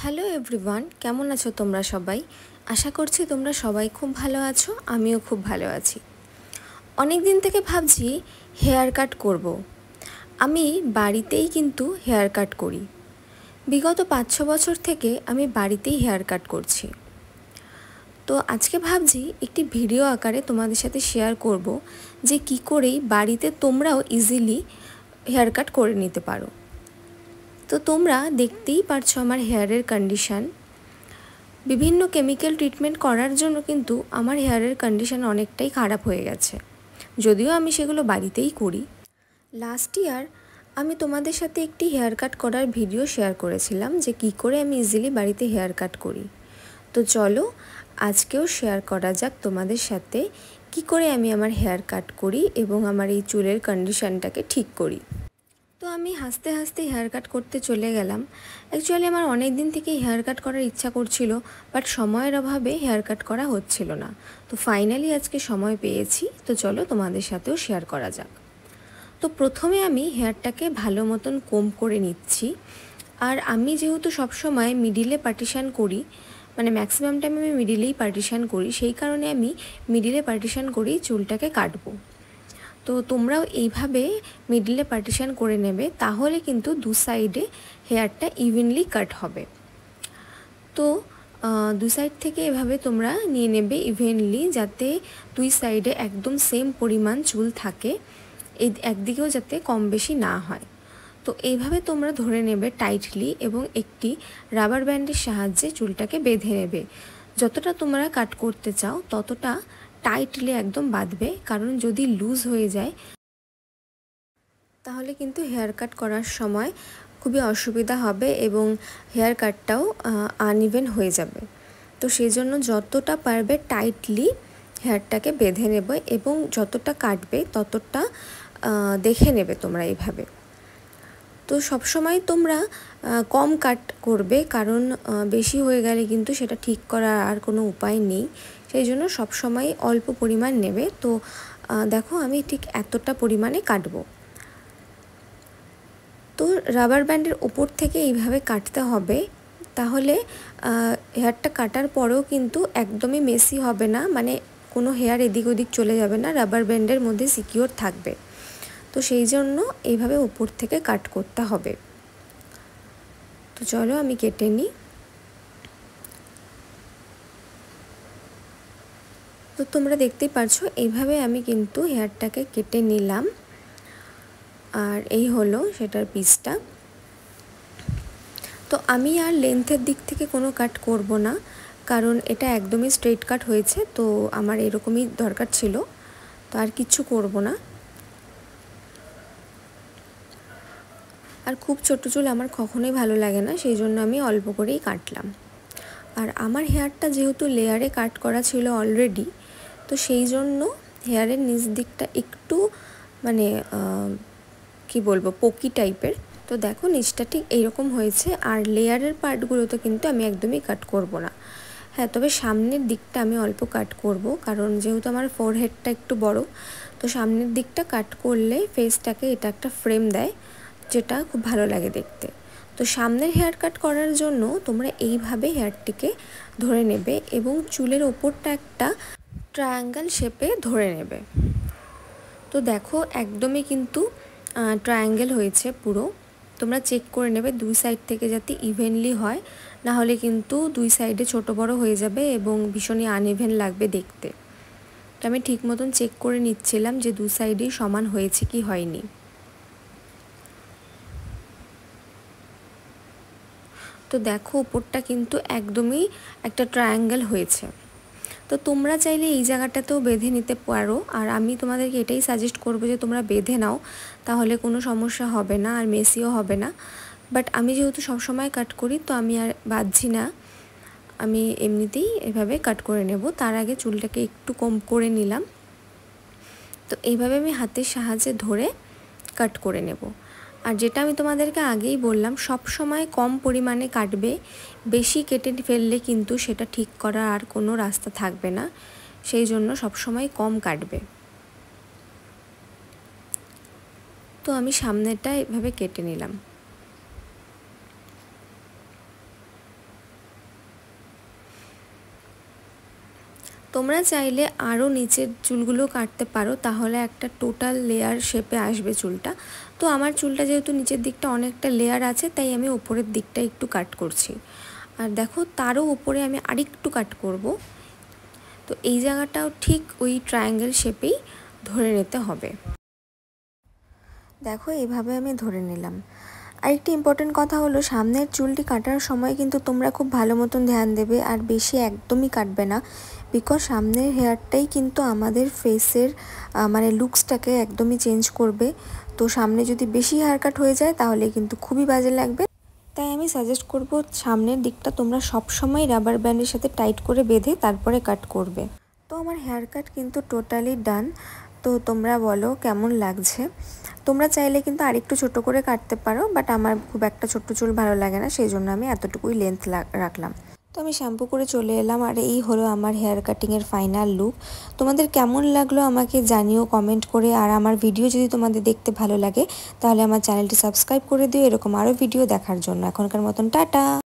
Hello everyone, কেমন আছো তোমরা সবাই? আশা করছি তোমরা সবাই খুব ভালো আছো, আমিও খুব ভালো আছি। অনেক দিন থেকে ভাবছি হেয়ার কাট করব। আমি বাড়িতেই কিন্তু হেয়ার কাট করি। বিগত 5-6 বছর থেকে আমি বাড়িতেই হেয়ার কাট করছি। তো আজকে ভাবছি একটি ভিডিও আকারে তোমাদের সাথে শেয়ার করব যে কি করেই বাড়িতে তোমরাও ইজিলি হেয়ার কাট করে নিতে পারো। তো তোমরা দেখতেই পারছো আমার হেয়ারের কন্ডিশান। বিভিন্ন কেমিক্যাল ট্রিটমেন্ট করার জন্য কিন্তু আমার হেয়ারের কন্ডিশন অনেকটাই খারাপ হয়ে গেছে, যদিও আমি সেগুলো বাড়িতেই করি। লাস্ট ইয়ার আমি তোমাদের সাথে একটি হেয়ার কাট করার ভিডিও শেয়ার করেছিলাম যে কি করে আমি ইজিলি বাড়িতে হেয়ার কাট করি। তো চলো আজকেও শেয়ার করা যাক তোমাদের সাথে কি করে আমি আমার হেয়ার কাট করি এবং আমার এই চুলের কন্ডিশনটাকে ঠিক করি। তো আমি হাসতে হাসতে হেয়ার কাট করতে চলে গেলাম। অ্যাকচুয়ালি আমার অনেক দিন থেকেই হেয়ার কাট করার ইচ্ছা করছিল, বাট সময়ের অভাবে হেয়ার কাট করা হচ্ছিল না। তো ফাইনালি আজকে সময় পেয়েছি, তো চলো তোমাদের সাথেও শেয়ার করা যাক। তো প্রথমে আমি হেয়ারটাকে ভালো মতন কোম্ব করে নিচ্ছি। আর আমি যেহেতু সবসময় মিডিলে পার্টিশান করি, মানে ম্যাক্সিমাম টাইম আমি মিডিলেই পার্টিশান করি, সেই কারণে আমি মিডিলে পার্টিশান করেই চুলটাকে কাটবো। তো তোমরাও এইভাবে মিডলে পার্টিশান করে নেবে, তাহলে কিন্তু দু সাইডে হেয়ারটা ইভেনলি কাট হবে। তো দু সাইড থেকে এভাবে তোমরা নিয়ে নেবে ইভেনলি, যাতে দুই সাইডে একদম সেম পরিমাণ চুল থাকে, এই একদিকেও যাতে কম বেশি না হয়। তো এইভাবে তোমরা ধরে নেবে টাইটলি এবং একটি রাবার ব্যান্ডের সাহায্যে চুলটাকে বেঁধে নেবে। যতটা তোমরা কাট করতে চাও ততটা টাইটলি একদম বাঁধবে, কারণ যদি লুজ হয়ে যায় তাহলে কিন্তু হেয়ার কাট করার সময় খুবই অসুবিধা হবে এবং হেয়ার কাটটাও আনইভেন হয়ে যাবে। তো সেই জন্য যতটা পারবে টাইটলি হেয়ারটাকে বেঁধে নেবে এবং যতটা কাটবে ততটা দেখে নেবে তোমরা এইভাবে। তো সবসময় তোমরা কম কাট করবে, কারণ বেশি হয়ে গেলে কিন্তু সেটা ঠিক করার আর কোনো উপায় নেই। সেই জন্য সবসময় অল্প পরিমাণ নেবে। তো দেখো আমি ঠিক এতটা পরিমাণে কাটবো। তো রাবার ব্যান্ডের ওপর থেকে এইভাবে কাটতে হবে, তাহলে হেয়ারটা কাটার পরেও কিন্তু একদমই মেসি হবে না, মানে কোনো হেয়ার এদিক ওদিক চলে যাবে না, রাবার ব্যান্ডের মধ্যে সিকিওর থাকবে। তো সেই জন্য এইভাবে ওপর থেকে কাট করতে হবে। তো চলো আমি কেটে নিই। তো তোমরা দেখতেই পারছো এইভাবে আমি কিন্তু হেয়ারটাকে কেটে নিলাম। আর এই হলো সেটার পিসটা। তো আমি আর লেন্থের দিক থেকে কোনো কাট করব না, কারণ এটা একদমই স্ট্রেট কাট হয়েছে, তো আমার এরকমই দরকার ছিল, তো আর কিচ্ছু করব না। আর খুব ছোটো চুল আমার কখনোই ভালো লাগে না, সেই জন্য আমি অল্প করেই কাটলাম। আর আমার হেয়ারটা যেহেতু লেয়ারে কাট করা ছিল অলরেডি, তো সেই জন্য হেয়ারের নিচ দিকটা একটু মানে কি বলবো পোকি টাইপের। তো দেখো নিচটা ঠিক এইরকম হয়েছে, আর লেয়ারের পার্টগুলোতে কিন্তু আমি একদমই কাট করব না। হ্যাঁ, তবে সামনের দিকটা আমি অল্প কাট করব, কারণ যেহেতু আমার ফোরহেডটা একটু বড়, তো সামনের দিকটা কাট করলে ফেসটাকে এটা একটা ফ্রেম দেয়, যেটা খুব ভালো লাগে দেখতে। তো সামনের হেয়ার কাট করার জন্য তোমরা এইভাবে হেয়ারটিকে ধরে নেবে এবং চুলের ওপরটা একটা ট্রায়াঙ্গেল শেপে ধরে নেবে। তো দেখো একদমই কিন্তু ট্রায়াঙ্গেল হয়েছে পুরো। তোমরা চেক করে নেবে দুই সাইড থেকে যাতে ইভেনলি হয়, না হলে কিন্তু দুই সাইডে ছোট বড় হয়ে যাবে এবং ভীষণই আনইভেন লাগবে দেখতে। তো আমি ঠিক মতন চেক করে নিচ্ছিলাম যে দু সাইডেই সমান হয়েছে কি হয়নি। তো দেখো উপরটা কিন্তু একদমই একটা ট্রায়াঙ্গেল হয়েছে। তো তোমরা চাইলে এই জায়গাটাতেও বেঁধে নিতে পারো, আর আমি তোমাদেরকে এটাই সাজেস্ট করবো যে তোমরা বেঁধে নাও, তাহলে কোনো সমস্যা হবে না আর মেসিও হবে না। বাট আমি যেহেতু সবসময় কাট করি, তো আমি আর বাঁধছি না, আমি এমনিতেই এভাবে কাট করে নেব। তার আগে চুলটাকে একটু কম করে নিলাম। তো এইভাবে আমি হাতের সাহায্যে ধরে কাট করে নেব। আর যেটা আমি তোমাদেরকে আগেই বললাম, সব সময় কম পরিমাণে কাটবে, বেশি কেটে ফেললে কিন্তু সেটা ঠিক করার আর কোনো রাস্তা থাকবে না, সেই জন্য সব সময় কম কাটবে। তো আমি সামনেটা এভাবে কেটে নিলাম। তোমরা চাইলে আরও নিচের চুলগুলো কাটতে পারো, তাহলে একটা টোটাল লেয়ার শেপে আসবে চুলটা। তো আমার চুলটা যেহেতু নিচের দিকটা অনেকটা লেয়ার আছে, তাই আমি উপরের দিকটা একটু কাট করছি। আর দেখো তারও উপরে আমি আরেকটু কাট করব। তো এই জায়গাটাও ঠিক ওই ট্রায়াঙ্গেল শেপেই ধরে নিতে হবে। দেখো এইভাবে আমি ধরে নিলাম। আরেকটি ইম্পর্টেন্ট কথা হলো, সামনের চুলটি কাটার সময় কিন্তু তোমরা খুব ভালো মতন ধ্যান দেবে, আর বেশি একদমই কাটবে না, বিকজ সামনের হেয়ারটাই কিন্তু আমাদের ফেসের মানে লুকসটাকে একদমই চেঞ্জ করবে। তো সামনে যদি বেশি হেয়ার কাট হয়ে যায় তাহলে কিন্তু খুবই বাজে লাগবে। তাই আমি সাজেস্ট করব সামনের দিকটা তোমরা সবসময় রাবার ব্যান্ডের সাথে টাইট করে বেঁধে তারপরে কাট করবে। তো আমার হেয়ার কাট কিন্তু টোটালি ডান। তো তোমরা বলো কেমন লাগছে। তোমরা চাইলে কিন্তু আরেকটু ছোট করে কাটতে পারো, বাট আমার খুব একটা ছোট্ট চুল ভালো লাগে না, সেই জন্য আমি এতটুকুই লেন্থ রাখলাম। তো আমি শ্যাম্পু করে চলে এলাম, আর এই হলো আমার হেয়ার কাটিংয়ের ফাইনাল লুক। তোমাদের কেমন লাগলো আমাকে জানিও কমেন্ট করে। আর আমার ভিডিও যদি তোমাদের দেখতে ভালো লাগে তাহলে আমার চ্যানেলটি সাবস্ক্রাইব করে দিও এরকম আরও ভিডিও দেখার জন্য। এখনকার মতন টাটা।